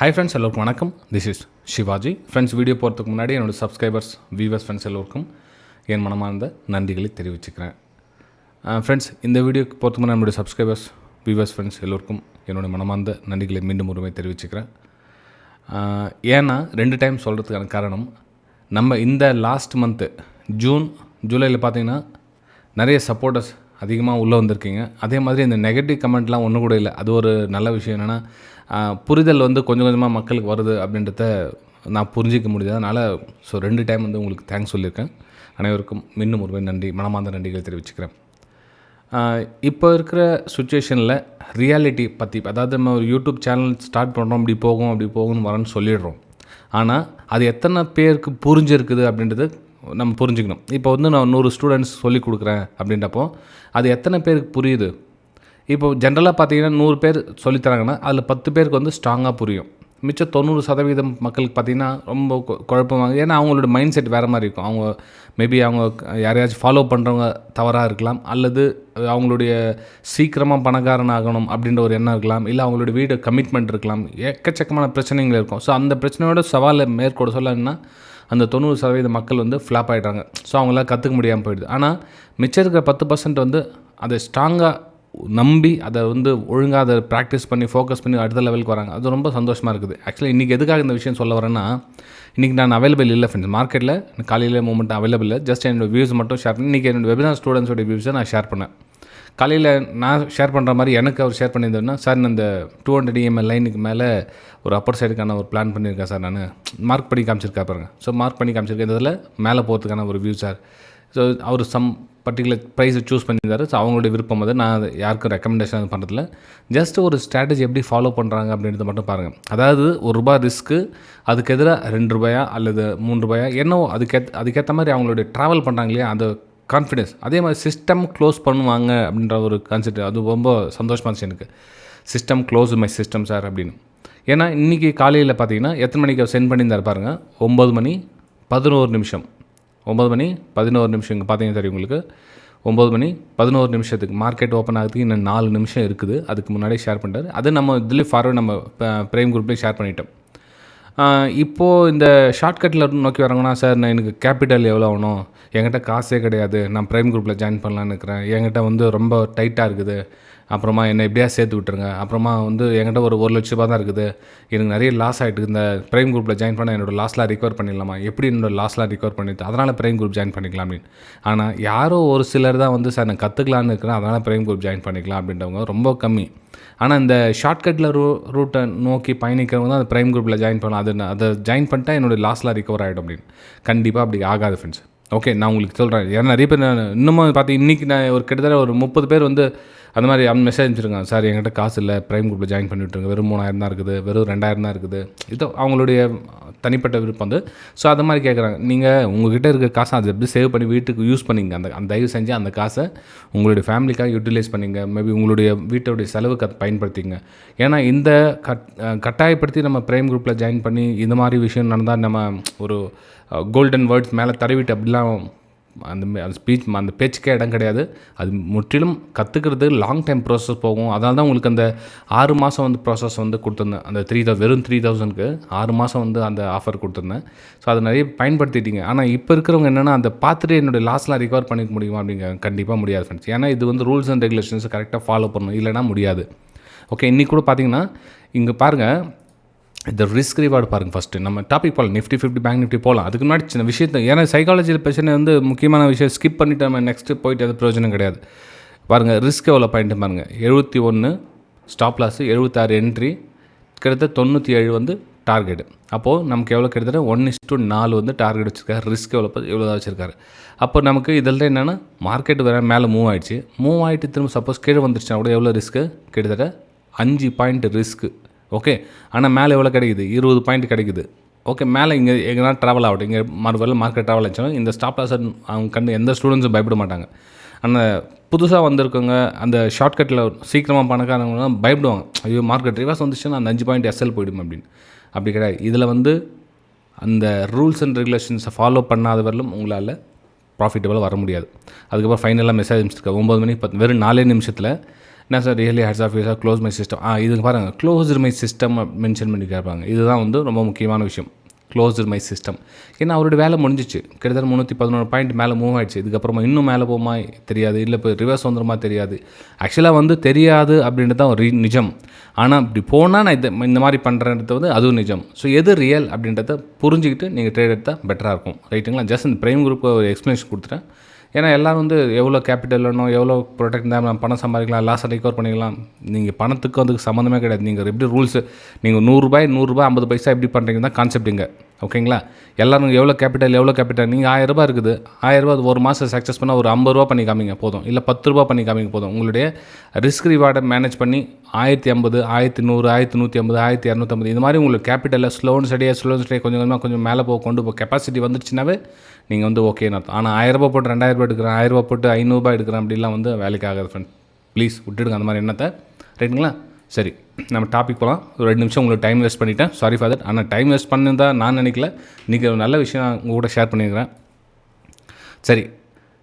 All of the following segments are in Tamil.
ஹாய் ஃப்ரெண்ட்ஸ், எல்லோருக்கும் வணக்கம். This is Shivaji. Friends, video போகிறதுக்கு முன்னாடி என்னோடய சப்ஸ்கிரைபர்ஸ், வியூவர்ஸ், ஃப்ரெண்ட்ஸ் எல்லோருக்கும் என் மனமார்ந்த நன்றிகளை தெரிவிச்சுக்கிறேன். ஃப்ரெண்ட்ஸ், இந்த வீடியோக்கு போகிறதுக்கு முன்னாடி நம்மளுடைய சப்ஸ்கிரைபர்ஸ், வியூவர்ஸ், ஃப்ரெண்ட்ஸ் எல்லோருக்கும் என்னோடய மனமார்ந்த நன்றிகளை மீண்டும் ஒருமை தெரிவிச்சுக்கிறேன். ஏன்னா 2 டைம் சொல்கிறதுக்கான காரணம், நம்ம இந்த லாஸ்ட் மந்த்து ஜூலையில் பார்த்திங்கன்னா நிறைய சப்போர்ட்டர்ஸ் அதிகமாக உள்ளே வந்திருக்கீங்க. அதே மாதிரி இந்த நெகட்டிவ் கமெண்ட்லாம் ஒன்றும் கூட இல்லை. அது ஒரு நல்ல விஷயம். என்னென்னா புரிதல் வந்து கொஞ்சம் கொஞ்சமாக மக்களுக்கு வருது அப்படின்றத நான் புரிஞ்சிக்க முடியுது. அதனால் 2 டைம் வந்து உங்களுக்கு தேங்க்ஸ் சொல்லியிருக்கேன். அனைவருக்கும் மீண்டும் ஒரு நன்றி, மனமார்ந்த நன்றிகளை தெரிவிச்சுக்கிறேன். இப்போ இருக்கிற சுச்சுவேஷனில் ரியாலிட்டி பற்றி, அதாவது நம்ம ஒரு யூடியூப் சேனல் ஸ்டார்ட் பண்ணுறோம், அப்படி போகும்னு வரேன்னு சொல்லிடுறோம். ஆனால் அது எத்தனை பேருக்கு புரிஞ்சிருக்குது அப்படின்றது நம்ம புரிஞ்சுக்கணும். இப்போ வந்து நான் 100 ஸ்டூடெண்ட்ஸ் சொல்லிக் கொடுக்குறேன் அப்படின்றப்போ அது எத்தனை பேருக்கு புரியுது? இப்போ ஜென்ரலாக பார்த்தீங்கன்னா 100 பேர் சொல்லித்தராங்கன்னா அதில் 10 பேருக்கு வந்து ஸ்ட்ராங்காக புரியும். மிச்சம் 90% மக்களுக்கு பார்த்திங்கன்னா ரொம்ப குழப்பமாக. ஏன்னா அவங்களோட மைண்ட் செட் வேறு மாதிரி இருக்கும். அவங்க மேபி அவங்க யாரையாச்சும் ஃபாலோ பண்ணுறவங்க தவறாக இருக்கலாம், அல்லது அவங்களுடைய சீக்கிரமாக பணக்காரன் ஆகணும் அப்படின்ற ஒரு எண்ணம் இருக்கலாம், இல்லை அவங்களுடைய வீடு கமிட்மெண்ட் இருக்கலாம், எக்கச்சக்கமான பிரச்சனைகள் இருக்கும். ஸோ அந்த பிரச்சனையோட சவாலை மேற்கொள்ள சொல்லணும்னா அந்த 90% மக்கள் வந்து ஃப்ளாப் ஆகிட்டாங்க. ஸோ அவங்களால கற்றுக்க முடியாமல் போயிடுது. ஆனால் மிச்சம் இருக்கிற 10% வந்து அதை ஸ்ட்ராங்காக நம்பி அதை வந்து ஒழுங்காக அதை ப்ராக்டிஸ் பண்ணி ஃபோக்கஸ் பண்ணி அடுத்த லெவலுக்கு வராங்க. அது ரொம்ப சந்தோஷமாக இருக்குது. ஆக்சுவலி இன்றைக்கி எதுக்காக இந்த விஷயம் சொல்ல வரேன்னா, இன்றைக்கி நான் அவைலபிள் இல்லை ஃப்ரெண்ட்ஸ். மார்க்கெட்டில் காலையில் மூமெண்ட் அவைலபிள் இல்லை. ஜஸ்ட் என்னோடய வியூஸ் மட்டும் ஷேர் பண்ணி இன்றைக்கி என்னோடய வெபினார் ஸ்டூடெண்ட்ஸோட வியூஸை நான் ஷேர் பண்ணேன். காலையில் நான் ஷேர் பண்ணுற மாதிரி எனக்கு அவர் ஷேர் பண்ணியிருந்தேன்னா, சார் நான் இந்த 200 EMI லைனுக்கு மேலே ஒரு அப்பர் சைடுக்கான ஒரு பிளான் பண்ணியிருக்கேன் சார், நான் மார்க் பண்ணி காமிச்சிருக்கா பாருங்கள். ஸோ மார்க் பண்ணி காமிச்சிருக்கேன், இதில் மேலே போகிறதுக்கான ஒரு வியூ சார். ஸோ அவர் பர்டிகுலர் ப்ரைஸை சூஸ் பண்ணியிருந்தாரு. ஸோ அவங்களுடைய விருப்பம் அது. நான் யாருக்கும் ரெக்கமெண்டேஷன் பண்ணுறதில்ல. ஜஸ்ட் ஒரு ஸ்ட்ராட்டஜி எப்படி ஃபாலோ பண்ணுறாங்க அப்படின்றத மட்டும் பாருங்கள். அதாவது ₹1 ரிஸ்க்கு, அதுக்கு எதிராக ₹2 அல்லது ₹3 என்னவோ அதுக்கேற்ற மாதிரி அவங்களுடைய ட்ராவல் பண்ணுறாங்க இல்லையா, அந்த கான்ஃபிடென்ஸ். அதே மாதிரி சிஸ்டம் க்ளோஸ் பண்ணுவாங்க அப்படின்ற ஒரு கான்செப்ட். அது ரொம்ப சந்தோஷமாக இருந்துச்சு எனக்கு. System close my system sir அப்படின்னு. ஏன்னா இன்றைக்கி காலையில் பார்த்தீங்கன்னா எத்தனை மணிக்கு சென்ட் பண்ணியிருந்தார் பாருங்கள், 9 மணி 11 நிமிஷம். 9 மணி 11 நிமிஷம். இங்கே பார்த்தீங்கன்னா தெரியும் உங்களுக்கு, 9 மணி 11 நிமிஷத்துக்கு மார்க்கெட் ஓப்பன் ஆகிறதுக்கு இன்னும் 4 நிமிஷம் இருக்குது. அதுக்கு முன்னாடியே ஷேர் பண்ணிட்டார். அது நம்ம இதுலேயே ஃபார்வர்ட் நம்ம ப்ரைம் குரூப்லேயே ஷேர் பண்ணிட்டோம். இப்போது இந்த ஷார்ட்கட்டில் நோக்கி வராங்கன்னா, சார் நான் எனக்கு கேபிட்டல் எவ்வளோ ஆகணும், என்கிட்ட காசே கிடையாது, நான் ப்ரைம் குரூப்பில் ஜாயின் பண்ணலான்னு இருக்கிறேன், என்கிட்ட வந்து ரொம்ப டைட்டாக இருக்குது, அப்புறமா என்னை எப்படியா சேர்த்து விட்டுருங்க, அப்புறமா வந்து என்கிட்ட ஒரு ₹1,00,000 தான் இருக்குது, எனக்கு நிறைய லாஸ் ஆகிட்டு, இந்த ப்ரைம் குரூப்பில் ஜாயின் பண்ணால் என்னோடய லாஸ்லாம் ரிகவர் பண்ணிடலாமா, எப்படி என்னோடய லாஸ்லாம் ரிகவர் பண்ணிட்டு அதனால் ப்ரைம் குரூப் ஜாயின் பண்ணிக்கலாம் அப்படின்னு. ஆனால் யாரோ ஒரு சிலர் தான் வந்து சார் நான் கற்றுக்கலான்னு இருக்கிறேன், அதனால் ப்ரைம் குரூப் ஜாயின் பண்ணிக்கலாம் அப்படின்றவங்க ரொம்ப கம்மி. ஆனால் இந்த ஷார்ட்கட்டில் ரூட்டை நோக்கி பயணிக்கிறவங்க தான் அந்த ப்ரைம் குரூப்பில் ஜாயின் பண்ணலாம். அதை ஜாயின் பண்ணிட்டா என்னோடய லாஸ்லாம் ரிகவர் ஆகிடும் அப்படின்னு. கண்டிப்பாக அப்படி ஆகாது ஃப்ரெண்ட்ஸ். ஓகே, நான் உங்களுக்கு சொல்கிறேன். ஏன்னா நிறைய பேர் இன்னமும் பார்த்து இன்றைக்கி நான் ஒரு கிட்டத்தட்ட ஒரு 30 பேர் வந்து அந்த மாதிரி மெசேஜ் அனுப்பிச்சிருக்காங்க, சார் என்கிட்ட காசு இல்லை, ப்ரைம் குரூப்பில் ஜாயின் பண்ணி விட்டுருங்க, வெறும் 3000 தான் இருக்குது, வெறும் 2000 தான் இருக்குது. இது அவங்களுடைய தனிப்பட்ட விருப்பம் வந்து. ஸோ அது மாதிரி கேட்குறாங்க. நீங்கள் உங்கள்கிட்ட இருக்க காசை அதை எப்படி சேவ் பண்ணி வீட்டுக்கு யூஸ் பண்ணிங்க. அந்த தயவு செஞ்சு அந்த காசை உங்களுடைய ஃபேமிலிக்காக யூட்டிலைஸ் பண்ணிங்க. மேபி உங்களுடைய வீட்டோடைய செலவுக்கு அதை பயன்படுத்திங்க. ஏன்னா இந்த கட்டாயப்படுத்தி நம்ம ப்ரைம் குரூப்பில் ஜாயின் பண்ணி இந்த மாதிரி விஷயம் நடந்தால் நம்ம ஒரு கோல்டன் வேர்ட்ஸ் மேலே தடவிட்டு அப்படிலாம் அந்த பேச்சுக்கே இடம் கிடையாது. அது முற்றிலும் கற்றுக்கிறது லாங் டைம் ப்ராசஸ் போகும். அதனால தான் உங்களுக்கு அந்த 6 மாதம் வந்து ப்ராசஸ் வந்து கொடுத்துருந்தேன். அந்த வெறும் 3000க்கு 6 மாதம் வந்து அந்த ஆஃபர் கொடுத்துருந்தேன். ஸோ அதை நிறைய பயன்படுத்திட்டீங்க. ஆனால் இப்போ இருக்கிறவங்க என்னென்னா, அந்த பார்த்துட்டு என்னுடைய லாஸ்லாம் ரிகவர் பண்ணிக்க முடியுமா அப்படிங்க? கண்டிப்பாக முடியாது ஃப்ரெண்ட்ஸ். ஏன்னா இது வந்து ரூல்ஸ் அண்ட் ரெகுலேஷன்ஸ் கரெக்டாக ஃபாலோ பண்ணணும், இல்லைனா முடியாது. ஓகே, இன்றைக்கி கூட பார்த்தீங்கன்னா இங்கே பாருங்கள், இந்த ரிஸ்க் ரிவார்டு பாருங்கள். ஃபஸ்ட்டு நம்ம டாபிக் போகலாம், நிஃப்டி 50 பேங்க் நிஃப்டி போகலாம். அதுக்கு முன்னாடி சின்ன விஷயத்தை, ஏன்னா சைக்காலஜியில் பிரச்சனை வந்து முக்கியமான விஷயம் ஸ்கிப் பண்ணிவிட்டு நம்ம நெக்ஸ்ட்டு போயிட்டு அது பிரயோஜனம் கிடையாது. பாருங்கள், ரிஸ்க் எவ்வளோ பாயிண்ட்டு பாருங்கள். 71 ஸ்டாப் லாஸு, 76 என்ட்ரி, கிட்டத்தட்ட 97 வந்து டார்கெட்டு. அப்போது நமக்கு எவ்வளோ கிட்டத்தட்ட 1:4 வந்து டார்கெட் வச்சுருக்காரு. ரிஸ்க் எவ்வளோ தான் வச்சுருக்காரு. அப்போ நமக்கு இதில் என்னென்னா, மார்க்கெட் வேறு மேலே மூவ் ஆகிட்டு திரும்ப சப்போஸ் கீழே வந்துருச்சுன்னா கூட எவ்வளோ ரிஸ்க்கு, கிட்டத்தட்ட 5 பாயிண்ட் ரிஸ்க்கு. ஓகே, ஆனால் மேலே எவ்வளோ கிடைக்குது, 20 பாயிண்ட் கிடைக்குது. ஓகே, மேலே இங்கே எங்கன்னா ட்ராவல் ஆகட்டும், இங்கே மறுபடியும் மார்க்கெட் ட்ராவல் ஆச்சுன்னா இந்த ஸ்டாப் லாஸ் அவங்க கண்டு எந்த ஸ்டூடெண்ட்ஸும் பயப்பட மாட்டாங்க. ஆனால் புதுசாக வந்திருக்கவங்க அந்த ஷார்ட்கட்டில் சீக்கிரமாக பணக்காரவங்கலாம் பயப்படுவாங்க. ஐயோ மார்க்கெட் ரிவர்ஸ் வந்துச்சுன்னா அந்த 5 பாயிண்ட் எஸ்எல் போய்டும் அப்படின்னு. அப்படி கிடையாது. இதில் வந்து அந்த ரூல்ஸ் அண்ட் ரெகுலேஷன்ஸை ஃபாலோ பண்ணாத வரலும் உங்களால் ப்ராஃபிட்டபுளாக வர முடியாது. அதுக்கப்புறம் ஃபைனலாக மெசேஜ் அனுப்பிச்சிருக்கேன் 9 மணி 10 வெறும் 4 நிமிஷத்தில் என்ன sir really hats off you sir close my system. இது பாருங்கள், க்ளோஸ்டு மை சிஸ்டம் மென்ஷன் பண்ணி கேட்பாங்க. இதுதான் வந்து ரொம்ப முக்கியமான விஷயம், க்ளோஸ்டு மை சிஸ்டம். ஏன்னா அவரோட வேலை முடிஞ்சிச்சு, கிட்டத்தட்ட 311 பாயிண்ட் மேலே மூவ் ஆகிடுச்சு. இதுக்கப்புறமா இன்னும் மேலே போகுமா தெரியாது, இல்லை இப்போ ரிவர்ஸ் வந்துடுமா தெரியாது. ஆக்சுவலாக வந்து தெரியாது அப்படின்றது தான் ஒரு நிஜம். ஆனால் இப்படி போனால் நான் இந்த மாதிரி பண்ணுறேன்றது வந்து அதுவும் நிஜம். ஸோ எது ரியல் அப்படின்றத புரிஞ்சுக்கிட்டு நீங்கள் ட்ரேட் எடுத்தால் பெட்டராக இருக்கும். ரைட்டுங்களா? ஜஸ்ட் இந்த ப்ரைம் குரூப் ஒரு எக்ஸ்ப்ளனேஷன் கொடுத்துட்டேன். ஏன்னா எல்லோரும் வந்து எவ்வளோ கேபிட்டல் வேணும், எவ்வளோ ப்ரொடெக்ட் இருந்தால் நம்ம பணம் சம்பாதிக்கலாம், லாஸை ரிகவர் பண்ணிக்கலாம். நீங்கள் பணத்துக்கு அதுக்கு சம்மந்தமே கிடையாது. நீங்கள் எப்படி ரூல்ஸு, நீங்கள் 100 50 பைசா எப்படி பண்ணுறீங்க தான் கான்செப்ட் இங்கே. ஓகேங்களா? எல்லோரும் எவ்வளோ கேபிட்டல் நீங்கள் 1000 ரூபா இருக்குது, 1000 ரூபா ஒரு மாதம் சக்ஸஸ் பண்ணால் ஒரு 50 ரூபா பண்ணி காமிங்க போதும், இல்லை 10 ரூபா பண்ணி காமிங்க போதும். உங்களுடைய ரிஸ்க் ரிவார்டை மேனேஜ் பண்ணி 1050, 1100, 1150, 1250 இது மாதிரி உங்களுக்கு கேபிட்டலில் ஸ்லோ அண்ட் ஸ்டடியாக கொஞ்சம் மேலே கொண்டு கெப்பாசிட்டி வந்துடுச்சுனாவே நீங்கள் வந்து ஓகேன்னு அர்த்தம். ஆனால் 1000 ரூபா போட்டு 2000 ரூபா எடுக்கிறேன், 1000 ரூபா போட்டு 500 ரூபா எடுக்கிறேன் அப்படிலாம் வந்து வேலைக்கு ஆகாது ஃப்ரெண்ட். ப்ளீஸ் விட்டுடுங்க அந்த மாதிரி எண்ணத்தை. ரைட்டுங்களா? சரி, நம்ம டாபிக் போகலாம். ஒரு 2 நிமிஷம் உங்களுக்கு டைம் வேஸ்ட் பண்ணிட்டேன், சாரி ஃபார் தட். ஆனால் டைம் வேஸ்ட் பண்ணிதான் நான் நினைக்கல, இன்றைக்கி ஒரு நல்ல விஷயம் நான் உங்கள் கூட ஷேர் பண்ணியிருக்கிறேன். சரி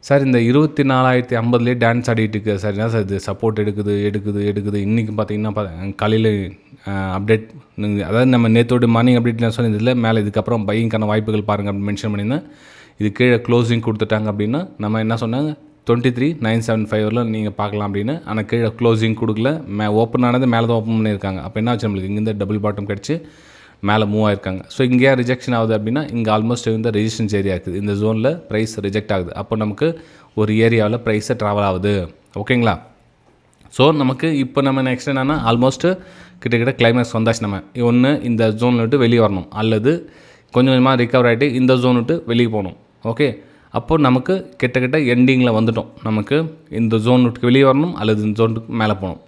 சார், இந்த 24,050 டான்ஸ் ஆடிட்டு இருக்குது சார். என்ன சார் இது சப்போர்ட் எடுக்குது. இன்றைக்கி பார்த்தீங்கன்னா காலையில் அப்டேட், அதாவது நம்ம நேற்றோட மார்னிங் அப்டேட் நான் சொன்னதில்லை, மேலே இதுக்கப்புறம் பையிங்கான வாய்ப்புகள் பாருங்கள் அப்படின்னு மென்ஷன் பண்ணியிருந்தேன். இது கீழே க்ளோசிங் கொடுத்துட்டாங்க அப்படின்னா நம்ம என்ன சொன்னாங்க, 23,975 நீங்கள் பார்க்கலாம் அப்படின்னு. ஆனால் கீழே க்ளோசிங் கொடுக்கல, ஓப்பன் ஆனது மேலே தான் ஓப்பன் பண்ணியிருக்காங்க. அப்போ என்ன ஆச்சு, நம்மளுக்கு இங்கேருந்து டபுள் பாட்டம் கிடச்சி மேலே மூவ் ஆயிருக்காங்க. ஸோ இங்கே ரிஜெக்ஷன் ஆகுது அப்படின்னா இங்கே ஆல்மோஸ்ட் இந்த ரெசிஸ்டன்ஸ் ஏரியா இருக்குது, இந்த ஜோனில் ப்ரைஸ் ரிஜெக்ட் ஆகுது. அப்போ நமக்கு ஒரு ஏரியாவில் ப்ரைஸை ட்ராவல் ஆகுது. ஓகேங்களா? ஸோ நமக்கு இப்போ நம்ம நெக்ஸ்ட் என்னென்னா ஆல்மோஸ்ட்டு கிட்டத்தட்ட கிளைமேக்ஸ் வந்தாச்சு. நம்ம ஒன்று இந்த ஜோனில் விட்டு வெளியே வரணும், அல்லது கொஞ்சம் கொஞ்சமாக ரிகவர் ஆகிட்டு இந்த ஜோன் விட்டு வெளியே போகணும். ஓகே, அப்போது நமக்கு கிட்டத்தட்ட எண்டிங்கில் வந்துட்டோம். நமக்கு இந்த ஜோன் விட்டு வெளியே வரணும், அல்லது இந்த ஜோனுக்கு மேலே போகணும்.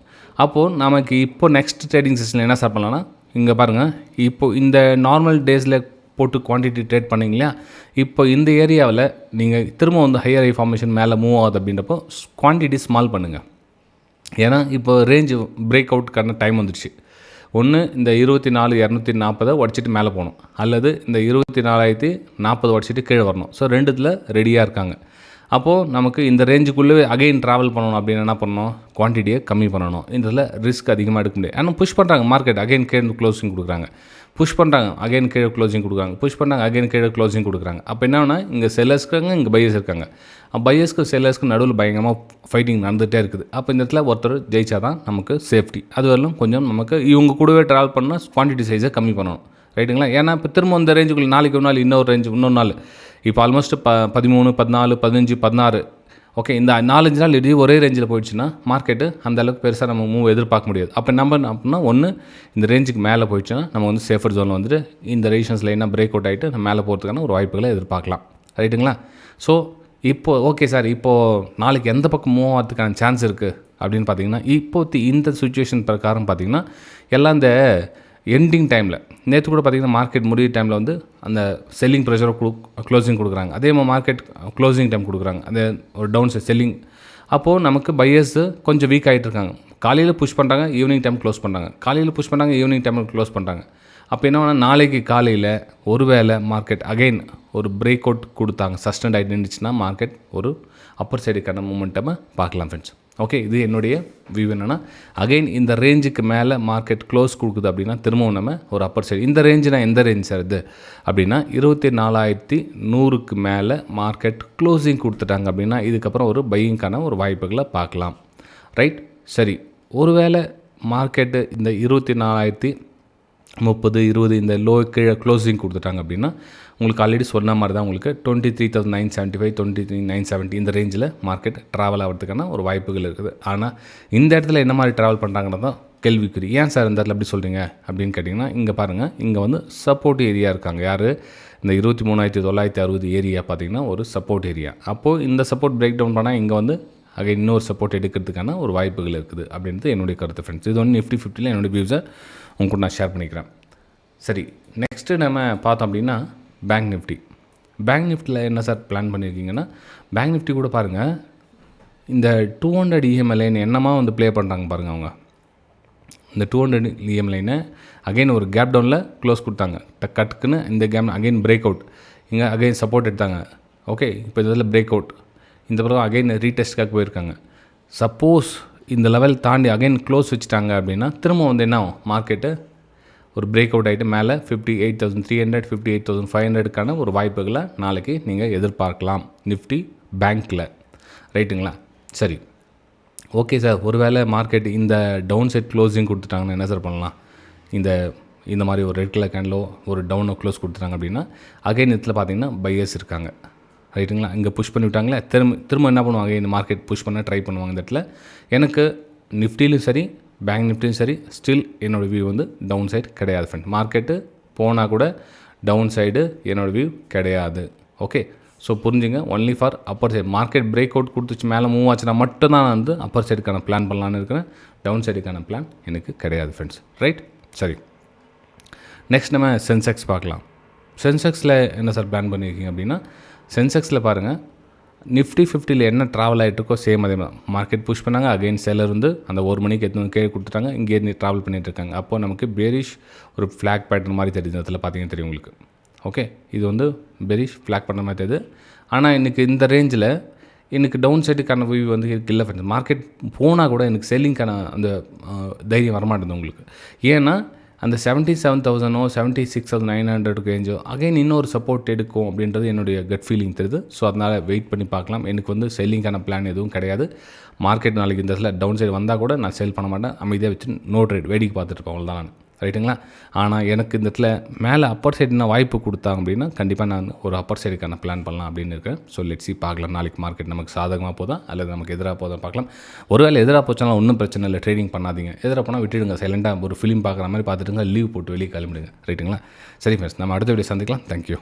அப்போது நமக்கு இப்போ நெக்ஸ்ட் ட்ரேடிங் செஷனில் என்ன ஸ்டார்ட் பண்ணலாம்னா, இங்கே பாருங்கள், இப்போது இந்த நார்மல் டேஸில் போட்டு குவான்டிட்டி ட்ரேட் பண்ணிங்க இல்லையா, இப்போ இந்த ஏரியாவில் நீங்கள் திரும்ப வந்து ஹையர் ஃபார்மேஷன் மேலே மூவ் ஆகுது அப்படின்றப்போ குவான்டிட்டி ஸ்மால் பண்ணுங்கள். ஏன்னா இப்போ ரேஞ்சு பிரேக் அவுட்டுக்கான டைம் வந்துடுச்சு. ஒன்று இந்த 24,240 உடச்சிட்டு மேலே போகணும், அல்லது இந்த 24,040 உடச்சிட்டு கீழே வரணும். ஸோ ரெண்டுத்தில் ரெடியாக இருக்காங்க. அப்போது நமக்கு இந்த ரேஞ்சுக்குள்ளே அகைன் ட்ராவல் பண்ணணும் அப்படின்னு என்ன பண்ணணும், குவான்டிட்டியை கம்மி பண்ணணும். இதில் ரிஸ்க் அதிகமாக எடுக்க முடியாது. ஆனால் புஷ் பண்ணுறாங்க மார்க்கெட், அகைன் கீழே க்ளோசிங் கொடுக்குறாங்க, புஷ் பண்ணுறாங்க அகைன் கீழே க்ளோசிங் கொடுக்குறாங்க, புஷ் பண்ணுறாங்க அகைன் கீழே க்ளோசிங் கொடுக்குறாங்க. அப்போ என்னன்னா, இங்கே செல்லர்ஸ் இருக்காங்க, இங்கே பையர்ஸ் இருக்காங்க. பையர்ஸ்க்கு செல்லர்ஸ்க்கு நடுவில் பயங்கரமாக ஃபைட்டிங் நடந்துகிட்டே இருக்குது. அப்போ இந்த இடத்துல ஒருத்தர் ஜெயிச்சா தான் நமக்கு சேஃப்டி. அது வரலும் கொஞ்சம் நமக்கு இவங்க கூடவே ட்ராவல் பண்ணால் குவான்டிட்டி சைஸை கம்மி பண்ணணும். ரைட்டுங்களா? ஏன்னா இப்போ திரும்ப இந்த ரேஞ்சுக்குள்ளே நாளைக்கு ஒரு நாள் இன்னொரு ரேஞ்சு, இன்னொரு நாள் இப்போ ஆல்மோஸ்ட் 13, 14, 15, 16. ஓகே, இந்த 4-5 நாள் இடையே ஒரே ரேஞ்சில் போயிடுச்சுன்னா மார்க்கெட்டு அந்தளவுக்கு பெருசாக நம்ம மூவ் எதிர்பார்க்க முடியாது. அப்போ நம்ம அப்படின்னா ஒன்று இந்த ரேஞ்சுக்கு மேலே போயிடுச்சுன்னா நம்ம வந்து சேஃபர் ஜோனில் வந்துட்டு இந்த ரெசிஸ்டன்ஸ் லைனாக பிரேக் அவுட் ஆகிட்டு நம்ம மேலே போகிறதுக்கான ஒரு வாய்ப்புகளை எதிர்பார்க்கலாம். ரைட்டுங்களா? ஸோ இப்போது ஓகே சார், இப்போது நாளைக்கு எந்த பக்கம் மூவ் ஆகிறதுக்கான சான்ஸ் இருக்குது அப்படின்னு பார்த்தீங்கன்னா, இப்போது இந்த சுச்சுவேஷன் பிரகாரம் பார்த்திங்கன்னா எல்லாம் இந்த எண்டிங் டைமில், நேற்று கூட பார்த்திங்கன்னா மார்க்கெட் முடிய டைமில் வந்து அந்த செல்லிங் ப்ரெஷரை க்ளோசிங் கொடுக்குறாங்க. அதே மாதிரி மார்க்கெட் க்ளோசிங் டைம் கொடுக்குறாங்க, அந்த ஒரு டவுன் செல்லிங். அப்போது நமக்கு பையர்ஸு கொஞ்சம் வீக் ஆகிட்டு இருக்காங்க. காலையில் புஷ் பண்ணுறாங்க, ஈவினிங் டைம் க்ளோஸ் பண்ணுறாங்க, காலையில் புஷ் பண்ணுறாங்க, ஈவினிங் டைமில் க்ளோஸ் பண்ணுறாங்க. அப்போ என்ன வேணால் நாளைக்கு காலையில் ஒருவேளை மார்க்கெட் அகைன் ஒரு பிரேக் அவுட் கொடுத்தாங்க, சஸ்டெண்ட் ஆகிட்டு நின்றுச்சுன்னா மார்க்கெட் ஒரு அப்பர் சைடுக்கான மூமெண்ட்டை பார்க்கலாம் ஃப்ரெண்ட்ஸ். ஓகே, இது என்னுடைய வியூ. என்னென்னா அகைன் இந்த ரேஞ்சுக்கு மேலே மார்க்கெட் க்ளோஸ் கொடுக்குது அப்படின்னா திரும்பவும் நம்ம ஒரு அப்பர் சைடு. இந்த ரேஞ்சுனா எந்த ரேஞ்ச் சார் இது அப்படின்னா 24,100க்கு மேலே மார்க்கெட் க்ளோசிங் கொடுத்துட்டாங்க அப்படின்னா இதுக்கப்புறம் ஒரு பையிங்கான ஒரு வாய்ப்புகளை பார்க்கலாம். ரைட்? சரி, ஒருவேளை மார்க்கெட்டு இந்த 24,030, 20 இந்த லோ கீழே க்ளோசிங் கொடுத்துட்டாங்க அப்படின்னா உங்களுக்கு ஆல்ரெடி சொன்ன மாதிரி தான் உங்களுக்கு 23,975, 23,970 இந்த ரேஞ்சில் மார்க்கெட் ட்ராவல் ஆகிறதுக்கான ஒரு வாய்ப்புகள் இருக்குது. ஆனால் இந்த இடத்துல என்ன மாதிரி ட்ராவல் பண்ணுறாங்கன்னு தான் கேள்விக்குறி. ஏன் சார் இந்த இடத்துல எப்படி சொல்கிறீங்க அப்படின்னு கேட்டிங்கன்னா, இங்கே பாருங்கள், இங்கே வந்து சப்போர்ட் ஏரியா இருக்காங்க. யார்? இந்த 23,960 ஏரியா பார்த்திங்கன்னா ஒரு சப்போர்ட் ஏரியா. அப்போது இந்த சப்போர்ட் பிரேக் டவுன் பண்ணால் இங்கே வந்து அங்கே இன்னொரு சப்போர்ட் எடுக்கிறதுக்கான ஒரு வாய்ப்புகள் இருக்குது அப்படின்றது என்னுடைய கருத்து ஃப்ரெண்ட்ஸ். இது வந்து நிஃப்டி 50ல் என்னுடைய வியூஸை உங்க கூட நான் ஷேர் பண்ணிக்கிறேன். சரி, நெக்ஸ்ட்டு நம்ம பார்த்தோம் அப்படின்னா பேங்க் நிஃப்டி. பேங்க் நிஃப்டியில் என்ன சார் பிளான் பண்ணியிருக்கீங்கன்னா, பேங்க் நிஃப்டி கூட பாருங்கள், இந்த 200 EM லைன் என்னமா வந்து ப்ளே பண்ணுறாங்க பாருங்கள். அவங்க இந்த 200 EM லைனை அகைன் ஒரு கேப் டவுனில் க்ளோஸ் கொடுத்தாங்க, டக்குன்னு இந்த கேப் அகைன் பிரேக் அவுட், இங்கே அகைன் சப்போர்ட் எடுத்தாங்க. ஓகே, இப்போ இதில் பிரேக் அவுட், இந்த பிறகு அகைன் ரீடெஸ்ட்காக போயிருக்காங்க. சப்போஸ் இந்த லெவல் தாண்டி அகைன் க்ளோஸ் வச்சுட்டாங்க அப்படின்னா திரும்ப வந்து என்ன ஆகும், மார்க்கெட்டு ஒரு பிரேக் அவுட் ஆகிட்டு மேலே 58,300 58,500க்கான ஒரு வாய்ப்புகளை நாளைக்கு நீங்கள் எதிர்பார்க்கலாம் நிஃப்டி பேங்க்கில். ரைட்டுங்களா? சரி, ஓகே சார், ஒருவேளை மார்க்கெட் இந்த டவுன் சைட் க்ளோஸிங் கொடுத்துட்டாங்கன்னா என்ன சார் பண்ணலாம்? இந்த மாதிரி ஒரு ரெட் கலர் கேண்டிலோ ஒரு டவுனோ க்ளோஸ் கொடுத்துட்டாங்க அப்படின்னா அகைன் இதில் பார்த்தீங்கன்னா பையர்ஸ் இருக்காங்க. ரைட்டுங்களா? இங்கே புஷ் பண்ணி விட்டாங்களே, திரும்ப என்ன பண்ணுவாங்க, இந்த மார்க்கெட் புஷ் பண்ண ட்ரை பண்ணுவாங்க. இந்த இடத்துல எனக்கு நிஃப்டிலும் சரி பேங்க் நிஃப்டியும் சரி ஸ்டில் என்னோடய வியூ வந்து டவுன் சைடு கிடையாது ஃப்ரெண்ட். மார்க்கெட்டு போனால் கூட டவுன் சைடு என்னோடய வியூ கிடையாது. ஓகே, ஸோ புரிஞ்சுங்க, only for Appar side. Market break out கொடுத்துச்சு மேலே மூவ் ஆச்சுன்னா மட்டும்தான் நான் வந்து அப்பர் சைடுக்கான பிளான் பண்ணலான்னு இருக்கிறேன். டவுன் சைடுக்கான பிளான் எனக்கு கிடையாது ஃப்ரெண்ட்ஸ். ரைட்? சரி, நெக்ஸ்ட் நம்ம சென்செக்ஸ் பார்க்கலாம். சென்செக்ஸில் என்ன சார் பிளான் பண்ணியிருக்கீங்க அப்படின்னா, சென்செக்ஸில் பாருங்கள், நிஃப்டி 50ல் என்ன ட்ராவல் ஆகிட்டுருக்கோ சேம் அதே மாதிரி மார்க்கெட் புஷ் பண்ணாங்க. அகைன் செல்லர் வந்து அந்த 1 மணிக்கு எடுத்து கீழே கொடுத்துட்டாங்க. இங்கேருந்து ட்ராவல் பண்ணிகிட்டு இருக்காங்க. அப்போது நமக்கு பேரிஷ் ஒரு ஃப்ளாக் பேட்டர்ன் மாதிரி தெரியுது. அதில் பார்த்தீங்கன்னா தெரியும் உங்களுக்கு. ஓகே, இது வந்து பெரிஷ் ஃப்ளாக் பண்ண மாதிரி தெரியுது. ஆனால் இன்றைக்கி இந்த ரேஞ்சில் எனக்கு டவுன் சைடுக்கான வியூ வந்து இல்லை ஃப்ரெண்ட்ஸ். மார்க்கெட் போனால் கூட எனக்கு செல்லிங்க்கான அந்த தைரியம் வரமாட்டேது உங்களுக்கு. ஏன்னா அந்த 77,000 76,900 ரேஞ்சோ அகைன் இன்னொரு சப்போர்ட் எடுக்கும் அப்படின்றது என்னுடைய கட் ஃபீலிங் தெரியுது. ஸோ அதனால் வெயிட் பண்ணி பார்க்கலாம். எனக்கு வந்து செல்லிங்கான பிளான் எதுவும் கிடையாது. மார்க்கெட் நாளைக்கு இந்த இடத்துல டவுன் சைடு வந்தால் கூட நான் செல் பண்ண மாட்டேன். அமைதியாக வச்சு நோ ட்ரேட் வேடிக்கை பார்த்துட்டு இருப்பேன், அவ்வளோதான் நான். ரைட்டுங்களா? ஆனால் எனக்கு இந்த இடத்துல மேலே அப்பர் சைடு என்ன வாய்ப்பு கொடுத்தாங்க அப்படின்னா கண்டிப்பாக நான் ஒரு அப்பர் சைடுக்கான பிளான் பண்ணலாம் அப்படின்னு இருக்கேன். ஸோ லெட்ஸி பார்க்கலாம் நாளைக்கு மார்க்கெட் நமக்கு சாதகமாக போதா அல்லது நமக்கு எதிராக போதா பார்க்கலாம். ஒருவேளை எதிராக போச்சாலும் ஒன்றும் பிரச்சனை இல்லை, ட்ரேடிங் பண்ணாதீங்க. எதிராக போனால் விட்டுடுங்க, சைலண்டாக ஒரு ஃபிலிம் பார்க்குற மாதிரி பார்த்துட்டுங்க, லீவ் போட்டு வெளியே கிளம்பிடுங்க. ரைட்டுங்களா? சரி ஃப்ரெண்ட்ஸ், நம்ம அடுத்த வீடியோ சந்திக்கலாம். தேங்க்யூ.